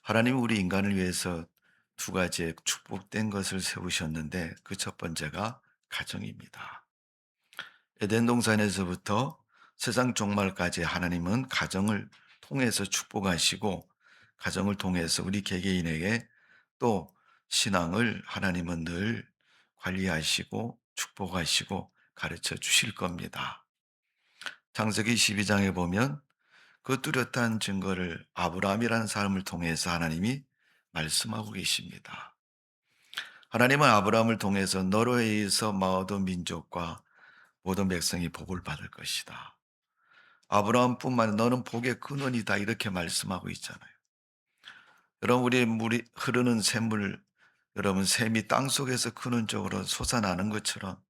하나님은 우리 인간을 위해서 두 가지의 축복된 것을 세우셨는데 그 첫 번째가 가정입니다. 에덴 동산에서부터 세상 종말까지 하나님은 가정을 통해서 축복하시고 가정을 통해서 우리 개개인에게 또 신앙을 하나님은 늘 관리하시고 축복하시고 가르쳐 주실 겁니다. 창세기 12장에 보면 그 뚜렷한 증거를 아브라함이라는 사람을 통해서 하나님이 말씀하고 계십니다. 하나님은 아브라함을 통해서 너로 인해서 모든 민족과 모든 백성이 복을 받을 것이다. 아브라함뿐만 아니라 너는 복의 근원이다 이렇게 말씀하고 있잖아요. 여러분 우리 물이 흐르는 샘물 여러분 샘이 땅속에서 근원적으로 솟아나는 것처럼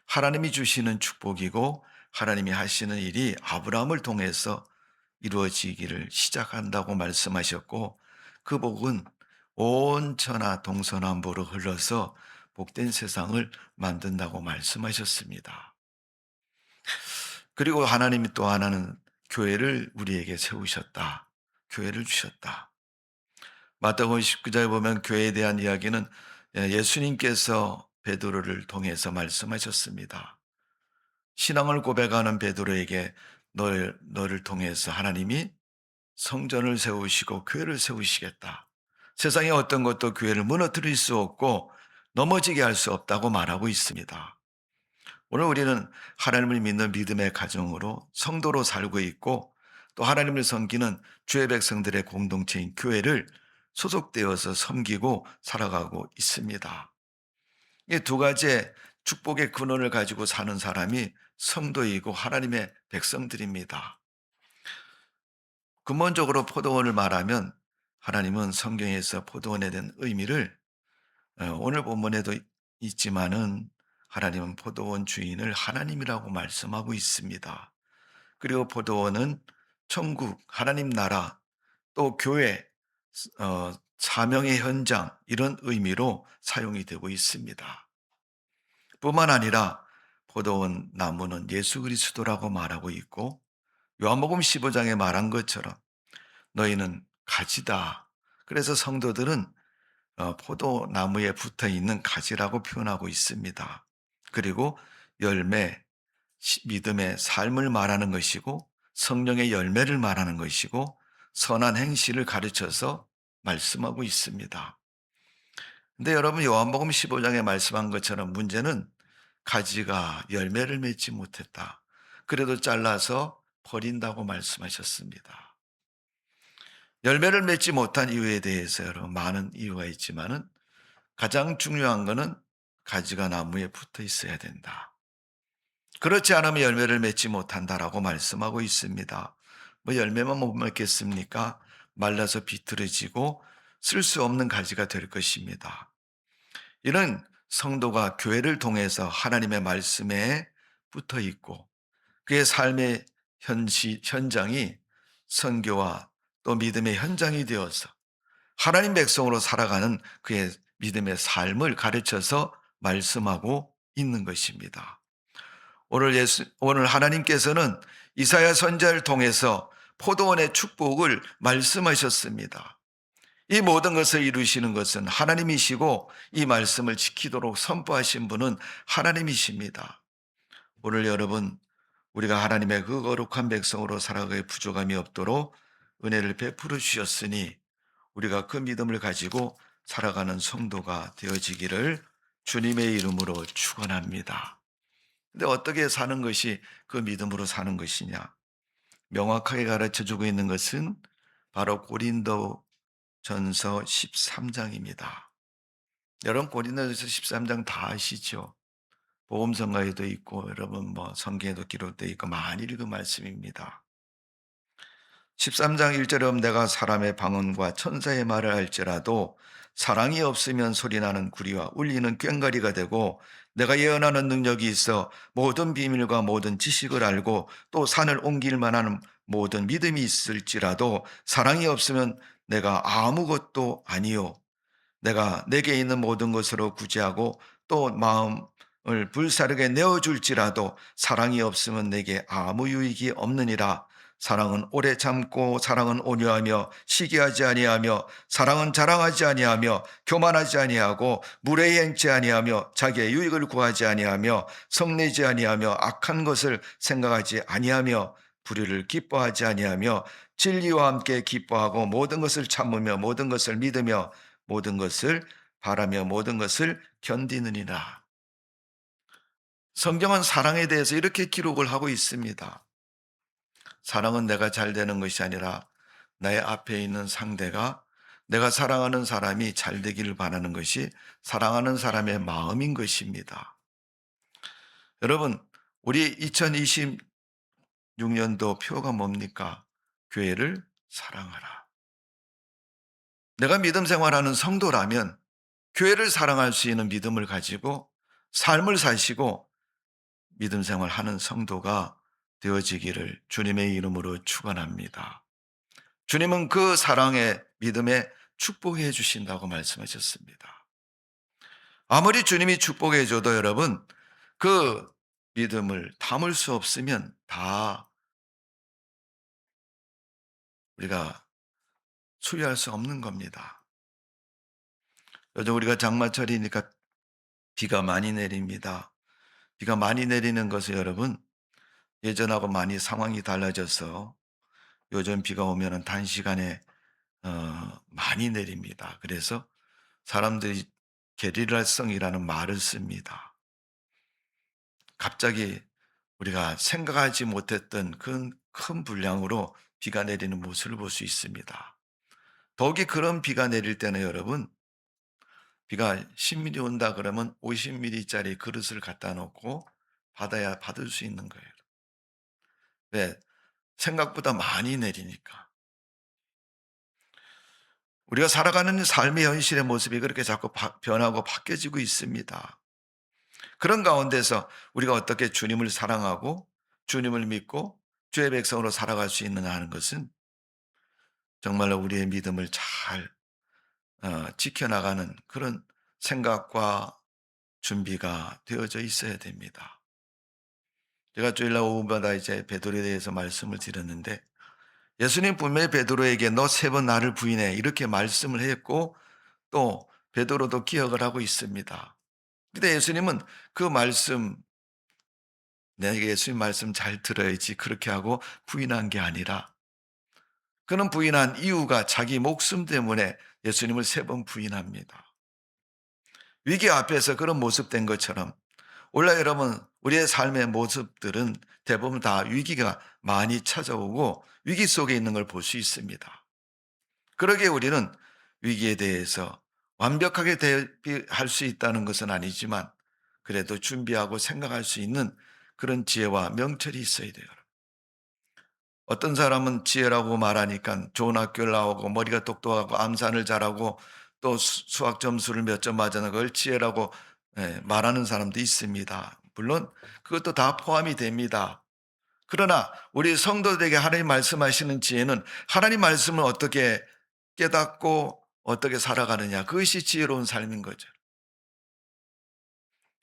하나님이 주시는 축복이고 하나님이 하시는 일이 아브라함을 통해서 이루어지기를 시작한다고 말씀하셨고 그 복은 온 천하 동서남북으로 흘러서 복된 세상을 만든다고 말씀하셨습니다. 그리고 하나님이 또 하나는 교회를 우리에게 세우셨다. 교회를 주셨다. 마태복음 19장에 보면 교회에 대한 이야기는 예수님께서 베드로를 통해서 말씀하셨습니다. 신앙을 고백하는 베드로에게 너를 통해서 하나님이 성전을 세우시고 교회를 세우시겠다. 세상의 어떤 것도 교회를 무너뜨릴 수 없고 넘어지게 할 수 없다고 말하고 있습니다. 오늘 우리는 하나님을 믿는 믿음의 가정으로 성도로 살고 있고 또 하나님을 섬기는 주의 백성들의 공동체인 교회를 소속되어서 섬기고 살아가고 있습니다. 이 두 가지의 축복의 근원을 가지고 사는 사람이 성도이고 하나님의 백성들입니다. 근본적으로 포도원을 말하면 하나님은 성경에서 포도원에 대한 의미를 오늘 본문에도 있지만은 하나님은 포도원 주인을 하나님이라고 말씀하고 있습니다. 그리고 포도원은 천국, 하나님 나라, 또 교회, 사명의 현장 이런 의미로 사용이 되고 있습니다. 뿐만 아니라 포도원 나무는 예수 그리스도라고 말하고 있고 요한복음 15장에 말한 것처럼 너희는 가지다. 그래서 성도들은 포도나무에 붙어 있는 가지라고 표현하고 있습니다. 그리고 열매, 믿음의 삶을 말하는 것이고 성령의 열매를 말하는 것이고 선한 행실을 가르쳐서 말씀하고 있습니다. 근데 여러분 요한복음 15장에 말씀한 것처럼 문제는 가지가 열매를 맺지 못했다. 그래도 잘라서 버린다고 말씀하셨습니다. 열매를 맺지 못한 이유에 대해서 여러분 많은 이유가 있지만은 가장 중요한 것은 가지가 나무에 붙어 있어야 된다. 그렇지 않으면 열매를 맺지 못한다라고 말씀하고 있습니다. 뭐 열매만 못 맺겠습니까? 말라서 비틀어지고 쓸 수 없는 가지가 될 것입니다. 이는 성도가 교회를 통해서 하나님의 말씀에 붙어 있고 그의 삶의 현장이 선교와 또 믿음의 현장이 되어서 하나님 백성으로 살아가는 그의 믿음의 삶을 가르쳐서 말씀하고 있는 것입니다. 오늘 하나님께서는 이사야 선지자를 통해서 포도원의 축복을 말씀하셨습니다. 이 모든 것을 이루시는 것은 하나님이시고 이 말씀을 지키도록 선포하신 분은 하나님이십니다. 오늘 여러분 우리가 하나님의 그 거룩한 백성으로 살아가기에 부족함이 없도록 은혜를 베풀어 주셨으니 우리가 그 믿음을 가지고 살아가는 성도가 되어지기를 주님의 이름으로 축원합니다. 근데 어떻게 사는 것이 그 믿음으로 사는 것이냐? 명확하게 가르쳐 주고 있는 것은 바로 고린도전서 13장입니다. 여러분 고린도전서 13장 다 아시죠? 복음성가에도 있고 여러분 뭐 성경에도 기록되어 있고 많이 읽은 말씀입니다. 13장 1절에 보면 내가 사람의 방언과 천사의 말을 할지라도 사랑이 없으면 소리나는 구리와 울리는 꽹과리가 되고 내가 예언하는 능력이 있어 모든 비밀과 모든 지식을 알고 또 산을 옮길 만한 모든 믿음이 있을지라도 사랑이 없으면 내가 아무것도 아니요 내가 내게 있는 모든 것으로 구제하고 또 마음을 불사르게 내어줄지라도 사랑이 없으면 내게 아무 유익이 없느니라. 사랑은 오래 참고 사랑은 온유하며 시기하지 아니하며 사랑은 자랑하지 아니하며 교만하지 아니하고 무례히 행치 아니하며 자기의 유익을 구하지 아니하며 성내지 아니하며 악한 것을 생각하지 아니하며 불의를 기뻐하지 아니하며 진리와 함께 기뻐하고 모든 것을 참으며 모든 것을 믿으며 모든 것을 바라며 모든 것을 견디느니라. 성경은 사랑에 대해서 이렇게 기록을 하고 있습니다. 사랑은 내가 잘 되는 것이 아니라 나의 앞에 있는 상대가, 내가 사랑하는 사람이 잘 되기를 바라는 것이 사랑하는 사람의 마음인 것입니다. 여러분, 우리 2026년도 표가 뭡니까? 교회를 사랑하라. 내가 믿음 생활하는 성도라면 교회를 사랑할 수 있는 믿음을 가지고 삶을 사시고 믿음 생활하는 성도가 되어지기를 주님의 이름으로 축원합니다. 주님은 그 사랑의 믿음에 축복해 주신다고 말씀하셨습니다. 아무리 주님이 축복해 줘도 여러분, 그 믿음을 담을 수 없으면 다 우리가 수리할 수 없는 겁니다. 요즘 우리가 장마철이니까 비가 많이 내립니다. 비가 많이 내리는 것은 여러분, 예전하고 많이 상황이 달라져서 요즘 비가 오면은 단시간에 많이 내립니다. 그래서 사람들이 게리라성이라는 말을 씁니다. 갑자기 우리가 생각하지 못했던 큰 분량으로 비가 내리는 모습을 볼 수 있습니다. 더욱이 그런 비가 내릴 때는 여러분, 비가 10mm 온다 그러면 50mm짜리 그릇을 갖다 놓고 받아야 받을 수 있는 거예요. 왜? 생각보다 많이 내리니까. 우리가 살아가는 삶의 현실의 모습이 그렇게 자꾸 변하고 바뀌어지고 있습니다. 그런 가운데서 우리가 어떻게 주님을 사랑하고 주님을 믿고 주의 백성으로 살아갈 수 있느냐 하는 것은 정말로 우리의 믿음을 잘 지켜나가는 그런 생각과 준비가 되어져 있어야 됩니다. 제가 주일날 오후마다 이제 베드로에 대해서 말씀을 드렸는데 예수님 분명히 베드로에게 너 세 번 나를 부인해 이렇게 말씀을 했고 또 베드로도 기억을 하고 있습니다. 근데 예수님은 그 말씀 내가 예수님 말씀 잘 들어야지 그렇게 하고 부인한 게 아니라 그는 부인한 이유가 자기 목숨 때문에 예수님을 세 번 부인합니다. 위기 앞에서 그런 모습 된 것처럼 원래 여러분 우리의 삶의 모습들은 대부분 다 위기가 많이 찾아오고 위기 속에 있는 걸 볼 수 있습니다. 그러기에 우리는 위기에 대해서 완벽하게 대비할 수 있다는 것은 아니지만 그래도 준비하고 생각할 수 있는 그런 지혜와 명철이 있어야 돼요. 어떤 사람은 지혜라고 말하니까 좋은 학교를 나오고 머리가 똑똑하고 암산을 잘하고 또 수학 점수를 몇 점 맞아는 걸 지혜라고 말하는 사람도 있습니다. 물론 그것도 다 포함이 됩니다. 그러나 우리 성도들에게 하나님 말씀하시는 지혜는 하나님 말씀을 어떻게 깨닫고 어떻게 살아가느냐. 그것이 지혜로운 삶인 거죠.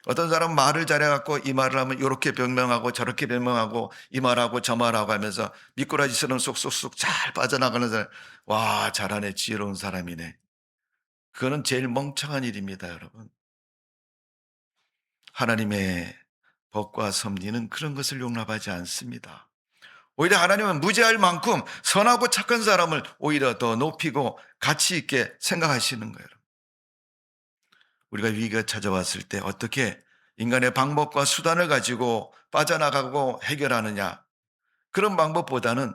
어떤 사람은 말을 잘해갖고 이 말을 하면 이렇게 변명하고 저렇게 변명하고 이 말하고 저 말하고 하면서 미꾸라지처럼 쏙쏙쏙 잘 빠져나가는 사람. 와, 잘하네. 지혜로운 사람이네. 그거는 제일 멍청한 일입니다, 여러분. 하나님의 법과 섭리는 그런 것을 용납하지 않습니다. 오히려 하나님은 무지할 만큼 선하고 착한 사람을 오히려 더 높이고 가치 있게 생각하시는 거예요. 우리가 위기가 찾아왔을 때 어떻게 인간의 방법과 수단을 가지고 빠져나가고 해결하느냐. 그런 방법보다는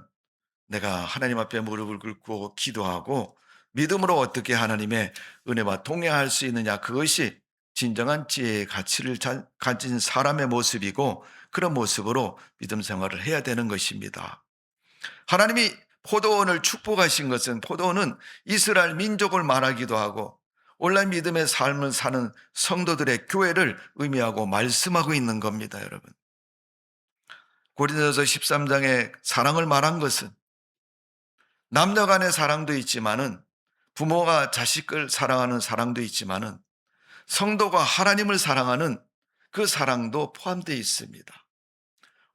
내가 하나님 앞에 무릎을 꿇고 기도하고 믿음으로 어떻게 하나님의 은혜와 동행할 수 있느냐. 그것이 진정한 지혜의 가치를 가진 사람의 모습이고 그런 모습으로 믿음 생활을 해야 되는 것입니다. 하나님이 포도원을 축복하신 것은 포도원은 이스라엘 민족을 말하기도 하고 온라인 믿음의 삶을 사는 성도들의 교회를 의미하고 말씀하고 있는 겁니다, 여러분. 고린도서 13장에 사랑을 말한 것은 남녀 간의 사랑도 있지만은 부모가 자식을 사랑하는 사랑도 있지만은 성도가 하나님을 사랑하는 그 사랑도 포함되어 있습니다.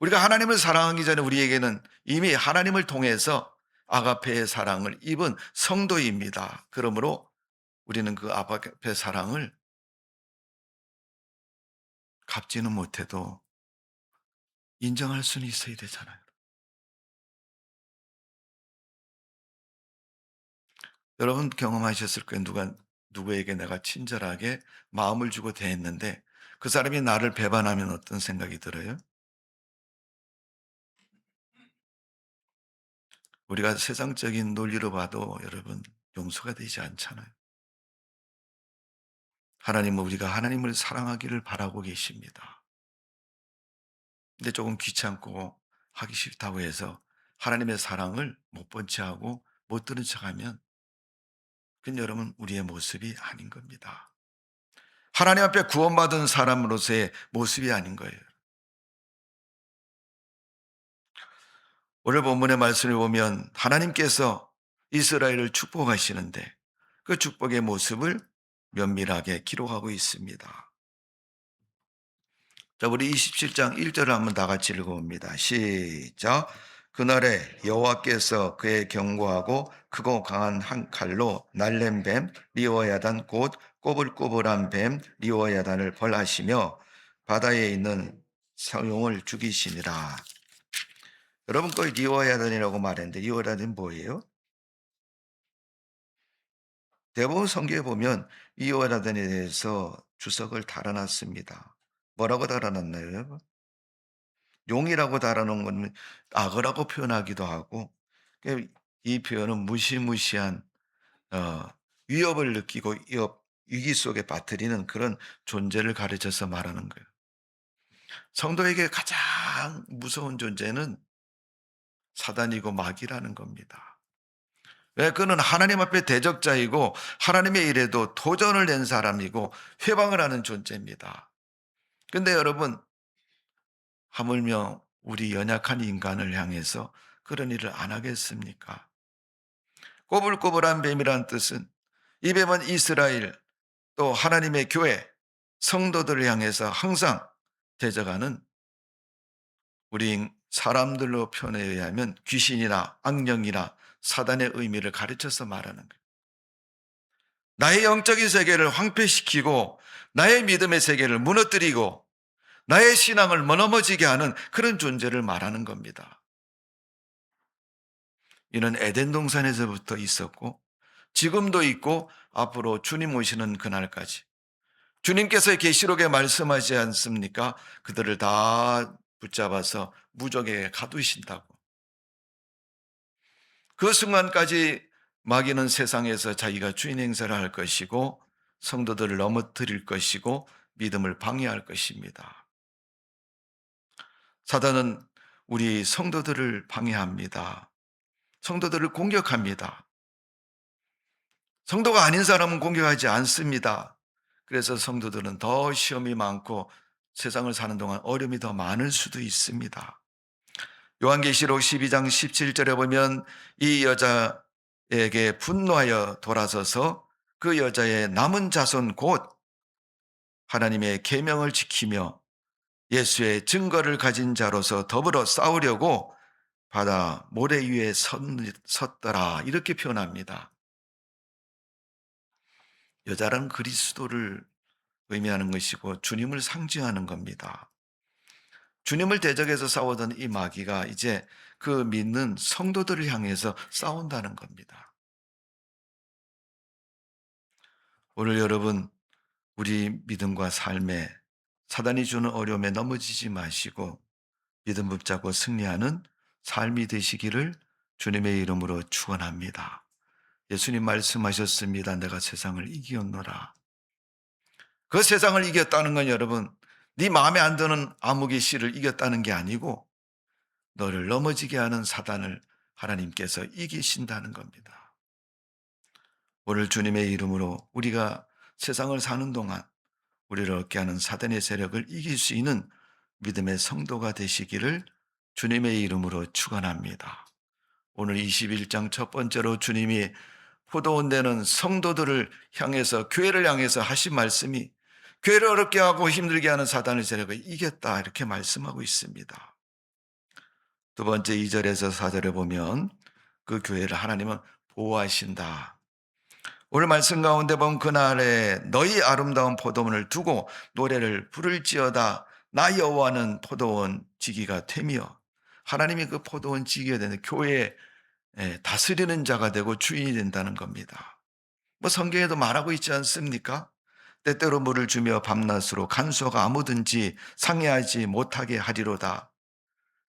우리가 하나님을 사랑하기 전에 우리에게는 이미 하나님을 통해서 아가페의 사랑을 입은 성도입니다. 그러므로 우리는 그 아가페 사랑을 갚지는 못해도 인정할 수는 있어야 되잖아요. 여러분 경험하셨을 거예요. 누구에게 내가 친절하게 마음을 주고 대했는데 그 사람이 나를 배반하면 어떤 생각이 들어요? 우리가 세상적인 논리로 봐도 여러분 용서가 되지 않잖아요. 하나님은 우리가 하나님을 사랑하기를 바라고 계십니다. 근데 조금 귀찮고 하기 싫다고 해서 하나님의 사랑을 못 본 척하고 못 들은 척하면 그건 여러분 우리의 모습이 아닌 겁니다. 하나님 앞에 구원받은 사람으로서의 모습이 아닌 거예요. 오늘 본문의 말씀을 보면 하나님께서 이스라엘을 축복하시는데 그 축복의 모습을 면밀하게 기록하고 있습니다. 자, 우리 27장 1절을 한번 다 같이 읽어봅니다. 시작. 그날에 여호와께서 그의 견고하고 크고 강한 한 칼로 날랜 뱀 리워야단 곧 꼬불꼬불한 뱀 리워야단을 벌하시며 바다에 있는 성용을 죽이시니라. 여러분 거의 리워야단이라고 말했는데 리워야단이 뭐예요? 대부분 성경에 보면 리워야단에 대해서 주석을 달아놨습니다. 뭐라고 달아놨나요, 여러분? 용이라고 달아놓은 건 악어라고 표현하기도 하고 그 이 표현은 무시무시한 어 위협을 느끼고 위기 속에 빠뜨리는 그런 존재를 가르쳐서 말하는 거예요. 성도에게 가장 무서운 존재는 사단이고 마귀라는 겁니다. 왜? 그는 하나님 앞에 대적자이고 하나님의 일에도 도전을 낸 사람이고 회방을 하는 존재입니다. 근데 여러분 하물며 우리 연약한 인간을 향해서 그런 일을 안 하겠습니까? 꼬불꼬불한 뱀이란 뜻은 이 뱀은 이스라엘 또 하나님의 교회 성도들을 향해서 항상 대적하는 우리 사람들로 표현에 의하면 귀신이나 악령이나 사단의 의미를 가르쳐서 말하는 거예요. 나의 영적인 세계를 황폐시키고 나의 믿음의 세계를 무너뜨리고 나의 신앙을 머넘어지게 하는 그런 존재를 말하는 겁니다. 이는 에덴 동산에서부터 있었고 지금도 있고 앞으로 주님 오시는 그날까지 주님께서 계시록에 말씀하지 않습니까? 그들을 다 붙잡아서 무적에 가두신다고. 그 순간까지 마귀는 세상에서 자기가 주인 행세를 할 것이고 성도들을 넘어뜨릴 것이고 믿음을 방해할 것입니다. 사단은 우리 성도들을 방해합니다. 성도들을 공격합니다. 성도가 아닌 사람은 공격하지 않습니다. 그래서 성도들은 더 시험이 많고 세상을 사는 동안 어려움이 더 많을 수도 있습니다. 요한계시록 12장 17절에 보면 이 여자에게 분노하여 돌아서서 그 여자의 남은 자손 곧 하나님의 계명을 지키며 예수의 증거를 가진 자로서 더불어 싸우려고 바다 모래 위에 섰더라 이렇게 표현합니다. 여자란 그리스도를 의미하는 것이고 주님을 상징하는 겁니다. 주님을 대적해서 싸우던 이 마귀가 이제 그 믿는 성도들을 향해서 싸운다는 겁니다. 오늘 여러분 우리 믿음과 삶에 사단이 주는 어려움에 넘어지지 마시고 믿음 붙잡고 승리하는 삶이 되시기를 주님의 이름으로 축원합니다. 예수님 말씀하셨습니다. 내가 세상을 이기었노라. 그 세상을 이겼다는 건 여러분 네 마음에 안 드는 암흑의 씨를 이겼다는 게 아니고 너를 넘어지게 하는 사단을 하나님께서 이기신다는 겁니다. 오늘 주님의 이름으로 우리가 세상을 사는 동안 우리를 얻게 하는 사단의 세력을 이길 수 있는 믿음의 성도가 되시기를 주님의 이름으로 축원합니다. 오늘 21장 첫 번째로 주님이 포도원 되는 성도들을 향해서 교회를 향해서 하신 말씀이 교회를 어렵게 하고 힘들게 하는 사단의 세력을 이겼다 이렇게 말씀하고 있습니다. 두 번째 2 절에서 4 절에 보면 그 교회를 하나님은 보호하신다. 오늘 말씀 가운데 보면 그날에 너희 아름다운 포도원을 두고 노래를 부를지어다. 나 여호와는 포도원 지기가 되며, 하나님이 그 포도원 지기가 되는 교회에 다스리는 자가 되고 주인이 된다는 겁니다. 뭐 성경에도 말하고 있지 않습니까? 때때로 물을 주며 밤낮으로 간수가 아무든지 상해하지 못하게 하리로다.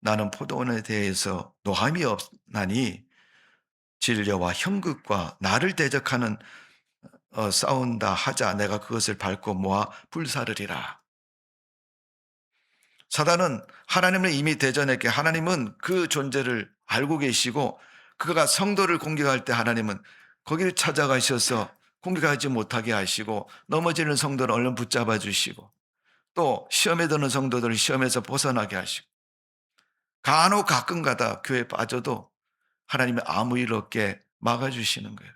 나는 포도원에 대해서 노함이 없나니 진려와 형극과 나를 대적하는 싸운다 하자 내가 그것을 밟고 모아 불사르리라. 사단은 하나님을 이미 대전했기에 하나님은 그 존재를 알고 계시고, 그가 성도를 공격할 때 하나님은 거기를 찾아가셔서 공격하지 못하게 하시고, 넘어지는 성도를 얼른 붙잡아 주시고, 또 시험에 드는 성도들을 시험에서 벗어나게 하시고, 간혹 가끔가다 교회에 빠져도 하나님이 아무 일 없게 막아주시는 거예요.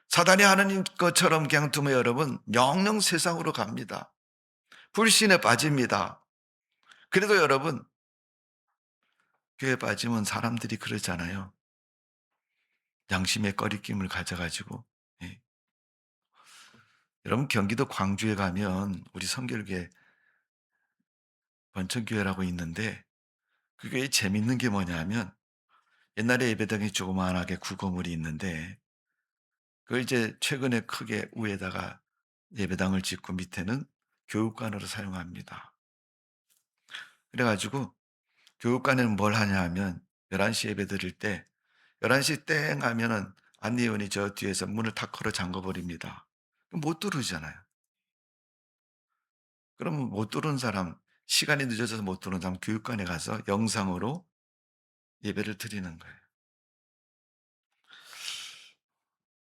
사단이 하는 것처럼 그냥 두면 여러분 영영 세상으로 갑니다. 불신에 빠집니다. 그래도 여러분 교회에 빠지면 사람들이 그러잖아요. 양심의 꺼리낌을 가져가지고. 예. 여러분 경기도 광주에 가면 우리 성결교회 번천교회라고 있는데, 그 교회 재밌는 게 뭐냐면 옛날에 예배당이 조그마하게 구건물이 있는데, 그 이제 최근에 크게 위에다가 예배당을 짓고 밑에는 교육관으로 사용합니다. 그래 가지고 교육관에는 뭘 하냐 하면 11시 예배 드릴 때 11시 땡 하면은 안내원이 저 뒤에서 문을 탁 걸어 잠궈 버립니다. 그럼 못 들어오잖아요. 그러면 못 들어온 사람, 시간이 늦어져서 못 들어온 사람 교육관에 가서 영상으로 예배를 드리는 거예요.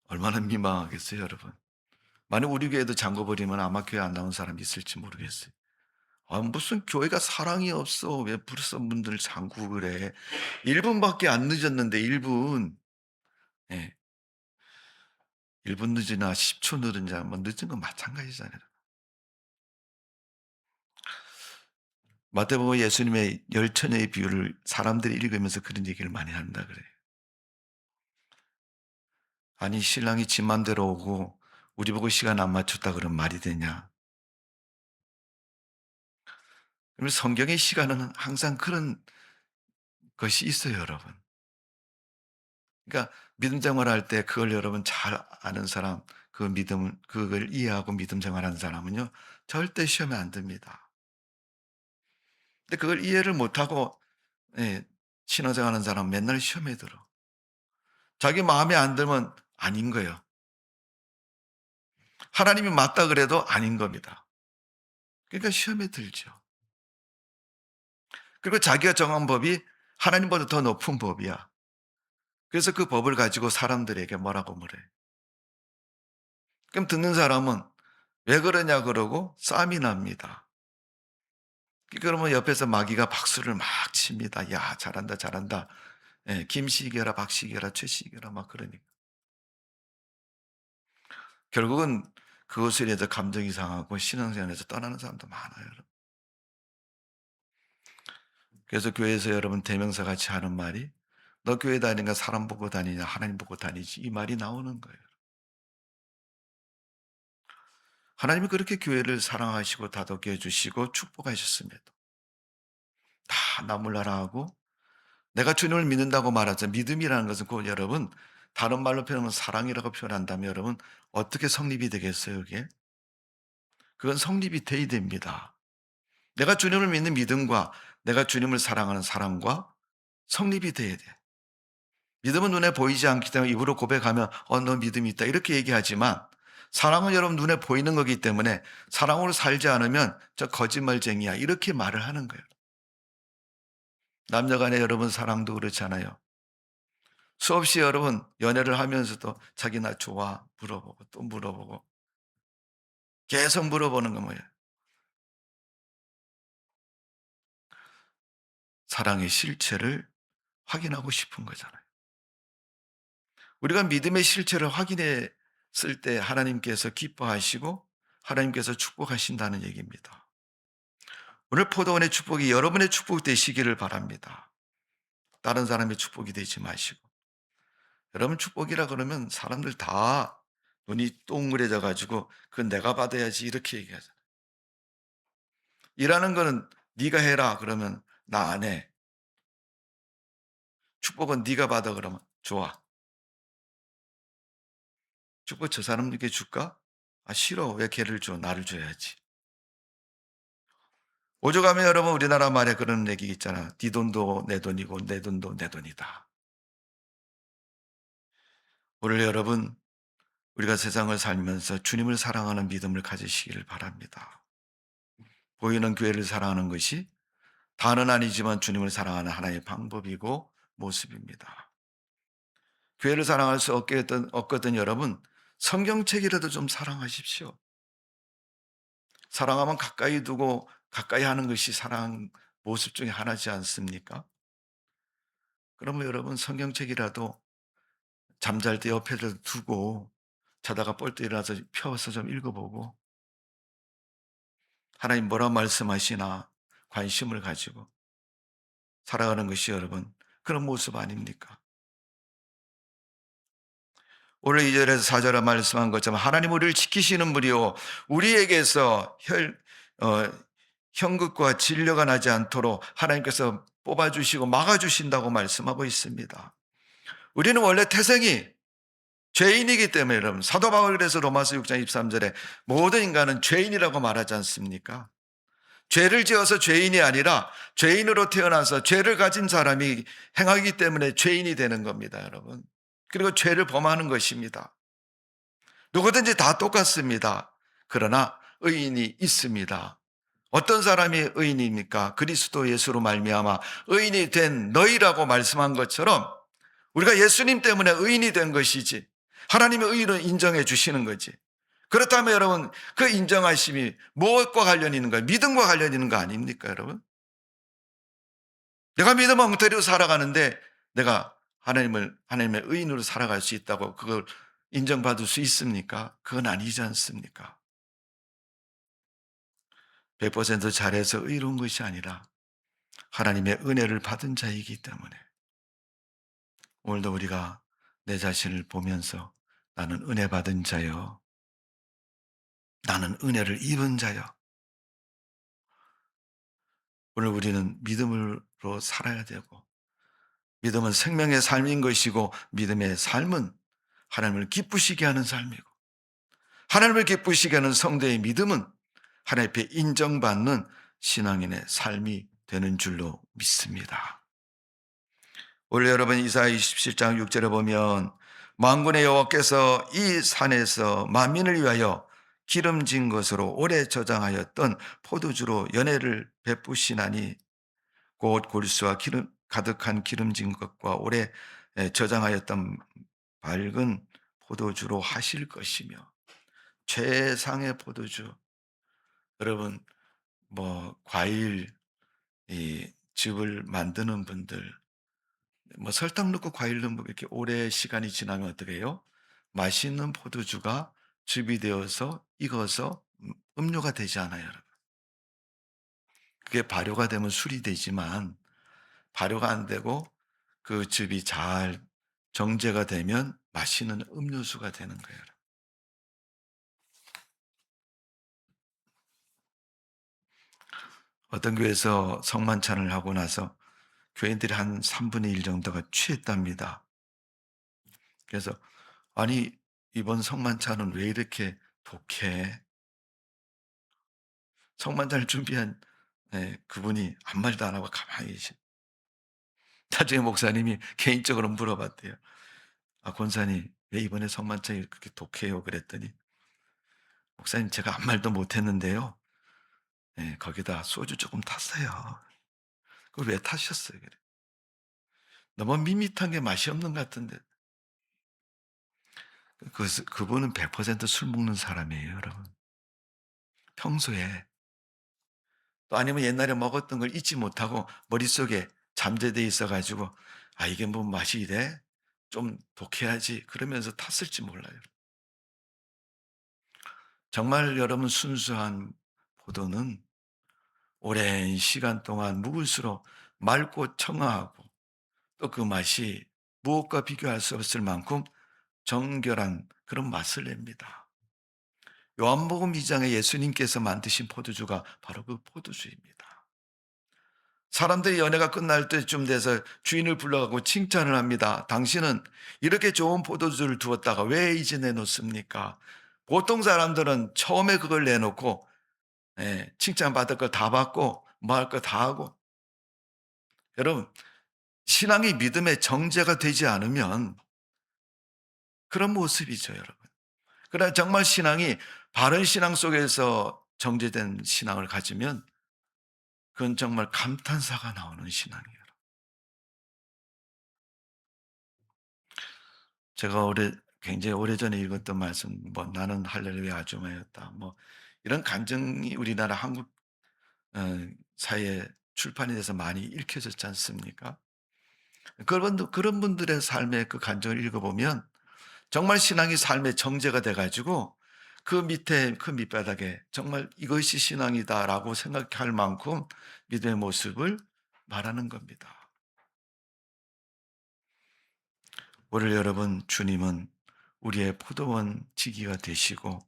얼마나 민망하겠어요, 여러분. 만약 우리 교회도 잠궈 버리면 아마 교회 안 나온 사람이 있을지 모르겠어요. 아, 무슨 교회가 사랑이 없어. 왜 벌써 문들 잠그고 그래. 1분밖에 안 늦었는데 1분. 예. 1분 늦으나 10초 늦은지 뭐 늦은 건 마찬가지잖아요. 마태복음 예수님의 열 처녀의 비유를 사람들이 읽으면서 그런 얘기를 많이 한다 그래요. 아니 신랑이 지 맘대로 오고 우리 보고 시간 안 맞췄다 그러면 말이 되냐. 그러면 성경의 시간은 항상 그런 것이 있어요, 여러분. 그러니까 믿음 생활할 때 그걸 여러분 잘 아는 사람, 그 믿음 그걸 이해하고 믿음 생활하는 사람은요 절대 시험에 안 듭니다. 근데 그걸 이해를 못하고 예, 신앙생활하는 사람은 맨날 시험에 들어. 자기 마음에 안 들면 아닌 거예요. 하나님이 맞다 그래도 아닌 겁니다. 그러니까 시험에 들죠. 그리고 자기가 정한 법이 하나님보다 더 높은 법이야. 그래서 그 법을 가지고 사람들에게 뭐라고 물어요. 그럼 듣는 사람은 왜 그러냐 그러고 싸움이 납니다. 그러면 옆에서 마귀가 박수를 막 칩니다. 야, 잘한다, 잘한다. 예, 김씨이겨라, 박씨이겨라, 최씨이겨라, 막 그러니까. 결국은 그것을 인해서 감정이 상하고 신앙생활에서 떠나는 사람도 많아요. 여러분. 그래서 교회에서 여러분 대명사 같이 하는 말이 너 교회 다니니까 사람 보고 다니냐 하나님 보고 다니지, 이 말이 나오는 거예요. 하나님이 그렇게 교회를 사랑하시고 다독여 주시고 축복하셨음에도 다 나 몰라라 하고 내가 주님을 믿는다고 말하자. 믿음이라는 것은 곧 여러분 다른 말로 표현하면 사랑이라고 표현한다면 여러분 어떻게 성립이 되겠어요, 그게? 그건 성립이 돼야 됩니다. 내가 주님을 믿는 믿음과 내가 주님을 사랑하는 사랑과 성립이 돼야 돼. 믿음은 눈에 보이지 않기 때문에 입으로 고백하면 너 믿음이 있다 이렇게 얘기하지만, 사랑은 여러분 눈에 보이는 거기 때문에 사랑으로 살지 않으면 저 거짓말쟁이야 이렇게 말을 하는 거예요. 남녀 간에 여러분 사랑도 그렇잖아요. 수없이 여러분 연애를 하면서도 자기 나 좋아 물어보고 또 물어보고 계속 물어보는 거 뭐예요? 사랑의 실체를 확인하고 싶은 거잖아요. 우리가 믿음의 실체를 확인했을 때 하나님께서 기뻐하시고 하나님께서 축복하신다는 얘기입니다. 오늘 포도원의 축복이 여러분의 축복 되시기를 바랍니다. 다른 사람의 축복이 되지 마시고. 여러분 축복이라 그러면 사람들 다 눈이 동그래져 가지고 "그건 내가 받아야지." 이렇게 얘기하잖아요. "일하는 거는 네가 해라." 그러면 "나 안 해." "축복은 네가 받아." 그러면 "좋아." "축복 저 사람에게 줄까?" "아 싫어. 왜 걔를 줘. 나를 줘야지." 오죽하면 여러분 우리나라 말에 그런 얘기 있잖아. "네 돈도 내 돈이고 내 돈도 내 돈이다." 오늘 여러분 우리가 세상을 살면서 주님을 사랑하는 믿음을 가지시기를 바랍니다. 보이는 교회를 사랑하는 것이 다는 아니지만 주님을 사랑하는 하나의 방법이고 모습입니다. 교회를 사랑할 수 없거든 여러분 성경책이라도 좀 사랑하십시오. 사랑하면 가까이 두고 가까이 하는 것이 사랑 모습 중에 하나지 않습니까? 그러면 여러분 성경책이라도 잠잘 때 옆에 두고 자다가 뻘떡 일어나서 펴서 좀 읽어보고 하나님 뭐라 말씀하시나 관심을 가지고 살아가는 것이 여러분 그런 모습 아닙니까? 오늘 2절에서 4절에 말씀한 것처럼 하나님 우리를 지키시는 분이요 우리에게서 어, 형극과 진료가 나지 않도록 하나님께서 뽑아주시고 막아주신다고 말씀하고 있습니다. 우리는 원래 태생이 죄인이기 때문에 여러분 사도 바울이 그래서 로마서 6장 23절에 모든 인간은 죄인이라고 말하지 않습니까? 죄를 지어서 죄인이 아니라 죄인으로 태어나서 죄를 가진 사람이 행하기 때문에 죄인이 되는 겁니다, 여러분. 그리고 죄를 범하는 것입니다. 누구든지 다 똑같습니다. 그러나 의인이 있습니다. 어떤 사람이 의인입니까? 그리스도 예수로 말미암아 의인이 된 너희라고 말씀한 것처럼 우리가 예수님 때문에 의인이 된 것이지 하나님의 의를 인정해 주시는 거지. 그렇다면 여러분 그 인정하심이 무엇과 관련이 있는 거예요? 믿음과 관련이 있는 거 아닙니까 여러분? 내가 믿음 엉터리로 살아가는데 내가 하나님의 의인으로 살아갈 수 있다고 그걸 인정받을 수 있습니까? 그건 아니지 않습니까? 100% 잘해서 의로운 것이 아니라 하나님의 은혜를 받은 자이기 때문에 오늘도 우리가 내 자신을 보면서 나는 은혜 받은 자여, 나는 은혜를 입은 자여. 오늘 우리는 믿음으로 살아야 되고 믿음은 생명의 삶인 것이고 믿음의 삶은 하나님을 기쁘시게 하는 삶이고 하나님을 기쁘시게 하는 성도의 믿음은 하나님 앞에 인정받는 신앙인의 삶이 되는 줄로 믿습니다. 오늘 여러분 이사야 27장 6절에 보면 만군의 여호와께서 이 산에서 만민을 위하여 기름진 것으로 오래 저장하였던 포도주로 연회를 베푸시나니 곧 골수와 기름 가득한 기름진 것과 오래 저장하였던 밝은 포도주로 하실 것이며 최상의 포도주. 여러분 과일 이 즙을 만드는 분들 설탕 넣고 과일 넣으면 이렇게 오래 시간이 지나면 어떻게 해요? 맛있는 포도주가 즙이 되어서 익어서 음료가 되지 않아요, 여러분. 그게 발효가 되면 술이 되지만 발효가 안 되고 그 즙이 잘 정제가 되면 맛있는 음료수가 되는 거예요. 여러분. 어떤 교회에서 성만찬을 하고 나서 교인들이 한 3분의 1 정도가 취했답니다. 그래서 아니 이번 성만찬은 왜 이렇게 독해? 성만찬을 준비한 그분이 아무 말도 안 하고 가만히 계신. 나중에 목사님이 개인적으로 물어봤대요. 아 권사님 왜 이번에 성만찬이 그렇게 독해요? 그랬더니 목사님 제가 아무 말도 못했는데요. 거기다 소주 조금 탔어요. 그걸 왜 타셨어요? 그래. 너무 밋밋한 게 맛이 없는 것 같은데. 그분은 100%술 먹는 사람이에요, 여러분. 평소에 또 아니면 옛날에 먹었던 걸 잊지 못하고 머릿속에 잠재돼 있어 가지고 '아 이게 뭐 맛이 이래? 좀 독해야지.' 그러면서 탔을지 몰라요. 정말 여러분 순수한 포도는 오랜 시간 동안 묵을수록 맑고 청아하고 또 그 맛이 무엇과 비교할 수 없을 만큼 정결한 그런 맛을 냅니다. 요한복음 2 장에 예수님께서 만드신 포도주가 바로 그 포도주입니다. 사람들이 연회가 끝날 때쯤 돼서 주인을 불러가고 칭찬을 합니다. 당신은 이렇게 좋은 포도주를 두었다가 왜 이제 내놓습니까? 보통 사람들은 처음에 그걸 내놓고 칭찬받을 걸 다 받고 뭐 할 거 다 하고, 여러분, 신앙이 믿음의 정제가 되지 않으면 그런 모습이죠, 여러분. 그러나 정말 신앙이 바른 신앙 속에서 정제된 신앙을 가지면 그건 정말 감탄사가 나오는 신앙이에요. 제가 굉장히 오래전에 읽었던 말씀, 뭐 나는 할렐루야 아주마였다, 뭐 이런 간증이 우리나라 한국 사회에 출판이 돼서 많이 읽혀졌지 않습니까? 그런 분들의 삶의 그 간증을 읽어보면 정말 신앙이 삶의 정제가 돼 가지고 그 밑에 그 밑바닥에 정말 '이것이 신앙이다.'라고 생각할 만큼 믿음의 모습을 말하는 겁니다. 오늘 여러분, 주님은 우리의 포도원 지기가 되시고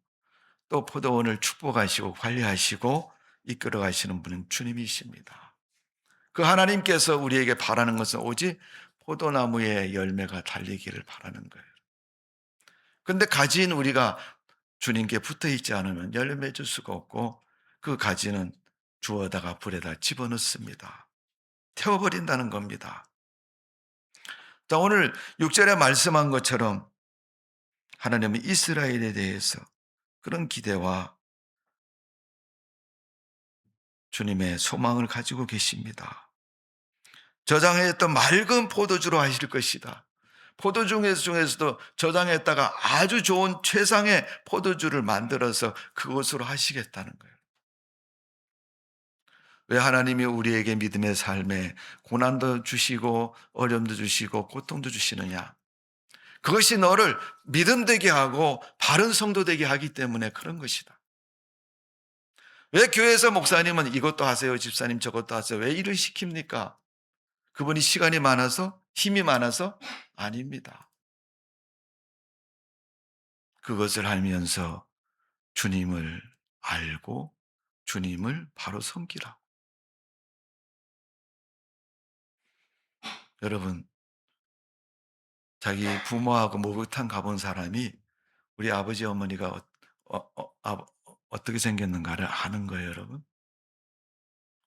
또 포도원을 축복하시고 관리하시고 이끌어 가시는 분은 주님이십니다. 그 하나님께서 우리에게 바라는 것은 오직 포도나무의 열매가 달리기를 바라는 거예요. 근데 가지인 우리가 주님께 붙어 있지 않으면 열매 맺을 수가 없고, 그 가지는 주워다가 불에다 집어넣습니다. 태워버린다는 겁니다. 자, 오늘 6절에 말씀한 것처럼 하나님은 이스라엘에 대해서 그런 기대와 주님의 소망을 가지고 계십니다. 저장했던 맑은 포도주로 하실 것이다. 중에서도 저장했다가 아주 좋은 최상의 포도주를 만들어서 그것으로 하시겠다는 거예요. 왜 하나님이 우리에게 믿음의 삶에 고난도 주시고 어려움도 주시고 고통도 주시느냐? 그것이 너를 믿음 되게 하고 바른 성도 되게 하기 때문에 그런 것이다. 왜 교회에서 목사님은 이것도 하세요, 집사님 저것도 하세요, 왜 일을 시킵니까? 그분이 시간이 많아서, 힘이 많아서? 아닙니다. 그것을 알면서 주님을 알고 주님을 바로 섬기라고. 여러분, 자기 부모하고 목욕탕 가본 사람이 우리 아버지 어머니가 어떻게 생겼는가를 아는 거예요, 여러분.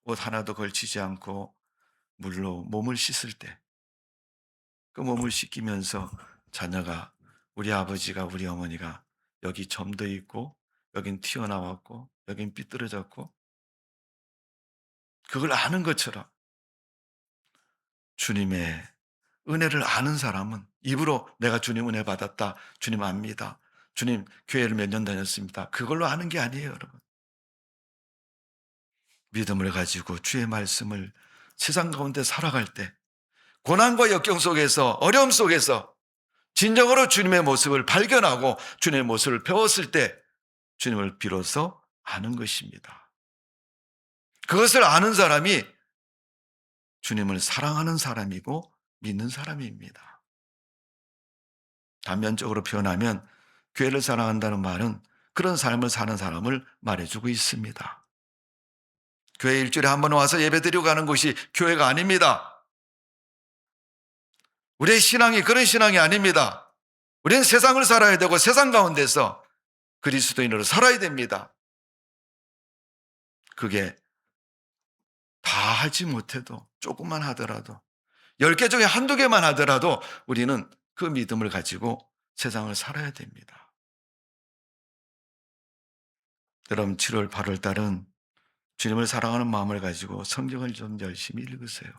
옷 하나도 걸치지 않고 물로 몸을 씻을 때 그 몸을 씻기면서 자녀가, 우리 아버지가 우리 어머니가 여기 점도 있고 여긴 튀어나왔고 여긴 삐뚤어졌고, 그걸 아는 것처럼 주님의 은혜를 아는 사람은 입으로 내가 주님 은혜 받았다, 주님 압니다, 주님 교회를 몇 년 다녔습니다, 그걸로 아는 게 아니에요, 여러분. 믿음을 가지고 주의 말씀을 세상 가운데 살아갈 때, 고난과 역경 속에서, 어려움 속에서 진정으로 주님의 모습을 발견하고 주님의 모습을 배웠을 때 주님을 비로소 아는 것입니다. 그것을 아는 사람이 주님을 사랑하는 사람이고 믿는 사람입니다. 단면적으로 표현하면 교회를 사랑한다는 말은 그런 삶을 사는 사람을 말해주고 있습니다. 교회 일주일에 한 번 와서 예배드리고 가는 곳이 교회가 아닙니다. 우리의 신앙이 그런 신앙이 아닙니다. 우리는 세상을 살아야 되고 세상 가운데서 그리스도인으로 살아야 됩니다. 그게 다 하지 못해도, 조금만 하더라도, 10개 중에 한두 개만 하더라도 우리는 그 믿음을 가지고 세상을 살아야 됩니다. 그럼 7월, 8월 달은 주님을 사랑하는 마음을 가지고 성경을 좀 열심히 읽으세요.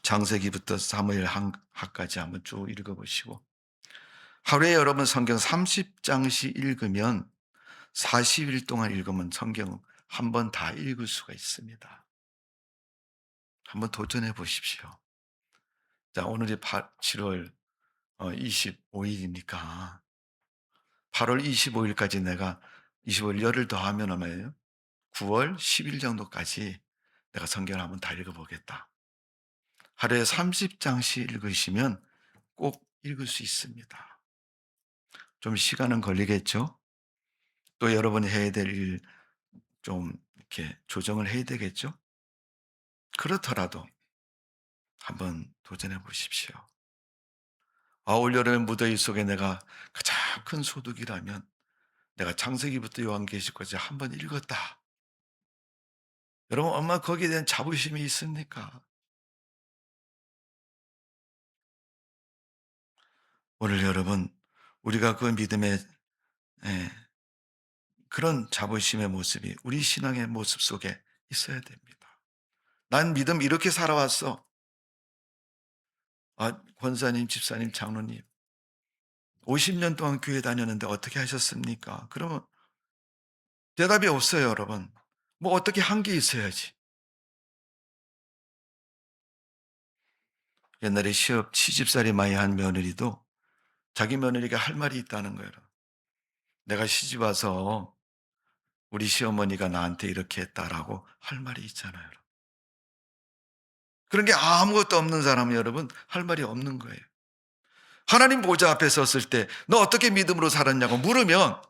창세기부터 사무엘 하까지 한번 쭉 읽어보시고, 하루에 여러분 성경 30장씩 읽으면 40일 동안 읽으면 성경 한 번 다 읽을 수가 있습니다. 한번 도전해 보십시오. 자, 오늘이 7월 25일이니까 8월 25일까지 내가 25일 열흘 더 하면 얼마예요? 9월 10일 정도까지 내가 성경을 한번 다 읽어보겠다. 하루에 30장씩 읽으시면 꼭 읽을 수 있습니다. 좀 시간은 걸리겠죠? 또 여러분이 해야 될 일 좀 이렇게 조정을 해야 되겠죠? 그렇더라도 한번 도전해 보십시오. 올여름 무더위 속에 내가 가장 큰 소득이라면 내가 창세기부터 요한계시까지 한번 읽었다. 여러분 얼마나 거기에 대한 자부심이 있습니까? 오늘 여러분 우리가 그 믿음의 예, 그런 자부심의 모습이 우리 신앙의 모습 속에 있어야 됩니다. 난 믿음 이렇게 살아왔어. 권사님, 집사님, 장로님 50년 동안 교회 다녔는데 어떻게 하셨습니까? 그러면 대답이 없어요, 여러분. 뭐 어떻게 한 게 있어야지. 옛날에 시업 시집살이 많이 한 며느리도 자기 며느리가 할 말이 있다는 거예요. 내가 시집 와서 우리 시어머니가 나한테 이렇게 했다라고 할 말이 있잖아요. 그런 게 아무것도 없는 사람은 여러분 할 말이 없는 거예요. 하나님 보좌 앞에 섰을 때 너 어떻게 믿음으로 살았냐고 물으면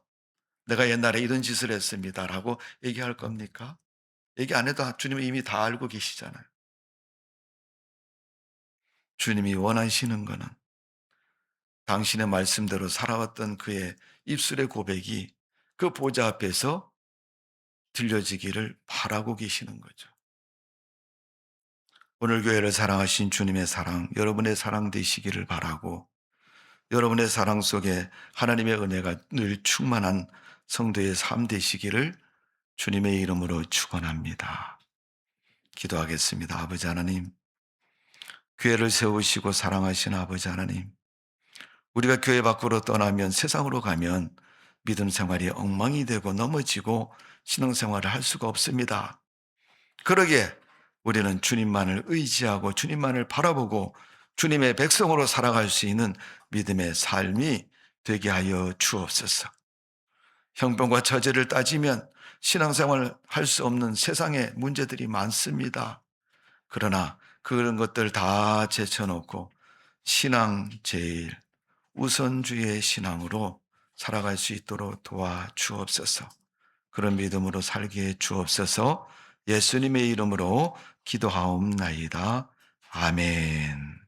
내가 옛날에 이런 짓을 했습니다라고 얘기할 겁니까? 얘기 안 해도 주님은 이미 다 알고 계시잖아요. 주님이 원하시는 거는 당신의 말씀대로 살아왔던 그의 입술의 고백이 그 보좌 앞에서 들려지기를 바라고 계시는 거죠. 오늘 교회를 사랑하신 주님의 사랑, 여러분의 사랑 되시기를 바라고 여러분의 사랑 속에 하나님의 은혜가 늘 충만한 성도의 삶 되시기를 주님의 이름으로 축원합니다. 기도하겠습니다. 아버지 하나님, 교회를 세우시고 사랑하신 아버지 하나님, 우리가 교회 밖으로 떠나면 세상으로 가면 믿음 생활이 엉망이 되고 넘어지고 신앙생활을 할 수가 없습니다. 그러기에 우리는 주님만을 의지하고 주님만을 바라보고 주님의 백성으로 살아갈 수 있는 믿음의 삶이 되게 하여 주옵소서. 형편과 처지를 따지면 신앙생활을 할 수 없는 세상의 문제들이 많습니다. 그러나 그런 것들 다 제쳐놓고 신앙 제일 우선주의의 신앙으로 살아갈 수 있도록 도와주옵소서. 그런 믿음으로 살게 해 주옵소서. 예수님의 이름으로 기도하옵나이다. 아멘.